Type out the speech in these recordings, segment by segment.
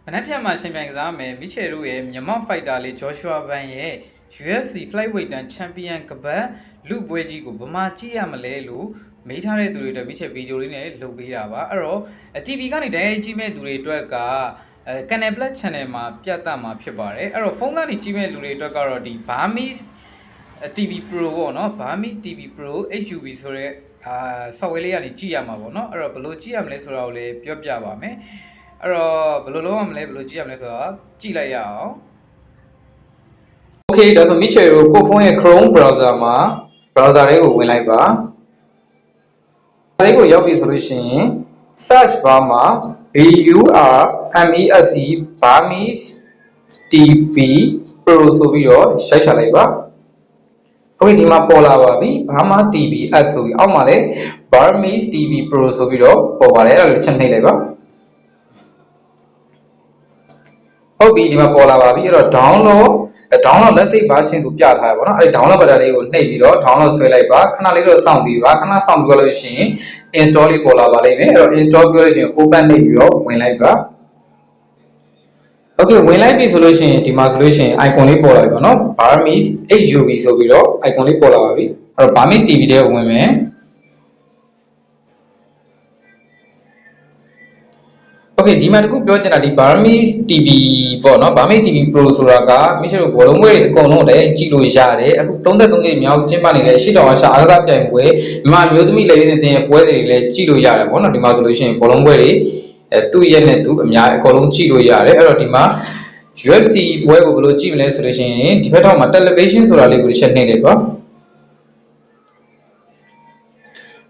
မနက်ဖြန်မှာရှင်ပြိုင်ကစားမယ်မီချယ်တို့ရဲ့မြန်မာဖိုက်တာလေးဂျော်ရှွာဘန်ရဲ့ UFC Flyweight တန်းချန်ပီယံကပတ်လူပွဲကြီးကိုဗမာကြည့်ရမလဲလို့မေးထားတဲ့သူတွေအတွက်မီချယ်ဗီဒီယိုလေးနဲ့လုပ်ပေးတာပါအဲ့တော့ TV ကနေတိုက်ရိုက်ကြည့်မဲ့သူတွေအတွက်က Canal Plus Channel မှာပြသမှာဖြစ်ပါတယ်အဲ့တော့ဖုန်းကနေကြည့်မဲ့လူတွေအတွက်ကတော့ဒီ Burmese TV Pro ပေါ့နော် Burmese TV Pro HUV ဆိုတဲ့software လေးကနေကြည့်ရမှာပေါ့နော်အဲ့တော့ဘယ်လိုကြည့်ရမလဲဆိုတာကိုလည်းပြောပြပါမယ်အဲ့တော့ဘယ်လိုလုပ်ရမလဲဘယ်လိုကြည့်ရမလဲဆိုတော့ကြည့်လိုက်ရအောင် Okay ဒါဆို Mitchell ကိုကိုဖုန်းရဲ့ Chrome browser မှာ browser လေးကိုဝင်လိုက်ပါအဲ့ဒီကိုရောက်ပြီဆိုလို့ရှိရင် search bar မှာ BURMESE Burmese TV Pro ဆိုပြီးတော့ရိုက်ချလိုက်ပါOkay ဒီမှာပေါ်လာပါပြီ Burma TV app ဆိုပြီးအောက်မှာလည်း Burmese TV Pro ဆိုပြီးတော့ပေါ်ပါတယ်အဲ့ဒါကိုချက်နှိပ်လိုက်ပါဟုတ်ပြီဒီမှာပေါ်လာပါပြီအဲ့တော့ download latest version ကိုပြထားရပါတော့အဲ့ဒီ download button လေးကိုနှိပ်ပြီးတော့ download ဆွဲလိုက်ပါခဏလေးတော့စောင့်ပြီးပါခဏစောင့်ပြီးလို့ရှိရင် install လေးပေါ်လာပါလိမ့်မယ်အဲ့တော့ install ပြောလို့ရှိရင် open နှိပ်ပြီးတော့ဝင်လိုက်ပါ Okay ဝင်လိုက်ပြီဆိုလို့ရှိရင်ဒီမှာဆိုလို့ရှိရင် icon လေးပေါ်လာပြီပေါ့နော် Burmese HUV ဆိုပြီးတော့ icon လေးပေါ်လာပါပြီအဲ့တော့ Burmese TV တဲ့ဝင်မယ်Okay ဒီမှာတခုပြောချင်တာဒီ Burmese TV ပေါ့နော် Burmese TV Pro ဆိုတာကမိရှယ်တို့ဘောလုံးပွဲတွေအကုန်လုံးလည်းကြည့်လို့ရတယ်အခု33ရက်မြောက်ကျင်းပနေတဲ့ရှေ့တောင်အာရှအားကစားပြိုင်ပွဲမြန်မာမျိုးသမီးလက်ရည်တင်ရဲ့ပွဲတွေလည်းကြည့်လို့ရတယ်ပေါ့နော်ဒီမှာဆိုလို့ရှိရင်ဘောလုံးပွဲတွေသူ့ရဲ့နဲ့သူအများအကုန်လုံးကြည့်လို့ရတယ်အဲ့တော့ဒီမှာ UFC ပွဲကိုဘယ်လိုကြည့်မလဲဆိုလို့ရှိရင်ဒီဘက်တော့မှာ television ဆိုတာလေးကိုတစ်ချက်နှိပ်လိုက်ပါ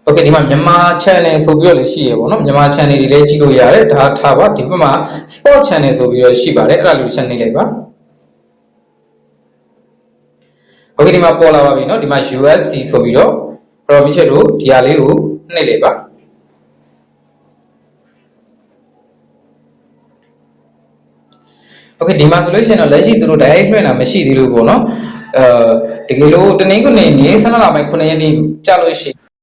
Okay ဒီမှာမြန်မာ channel ဆိုပြီးတော့လည်းရှိရပေါ့နော်မြန်မာ channel တွေလည်းကြည့်လို့ရတယ်ဒါထားပါဒီဘက်မှာ sport channel ဆိုပြီးတော့ရှိပါတယ်အဲ့ဒါလေးကိုချက်နှိပ်လိုက်ပါ Okay ဒီမှာပေါ်လာပါပြီเนาะဒီမှာ UFC ဆိုပြီးတော့အဲ့တော့မိချက်တို့ဒီဟာလေးကိုနှိပ်လိုက်ပါ Okay ဒီမှာဆိုလို့ရှိရင်တော့လက်ရှိသူတို့ direct လွှင့်တာမရှိသေးလို့ပေါ့နော်တကယ်လို့တနင်္ဂနွေနေ့17လပိုင်း9ရက်နေ့ကြာလို့ရှိ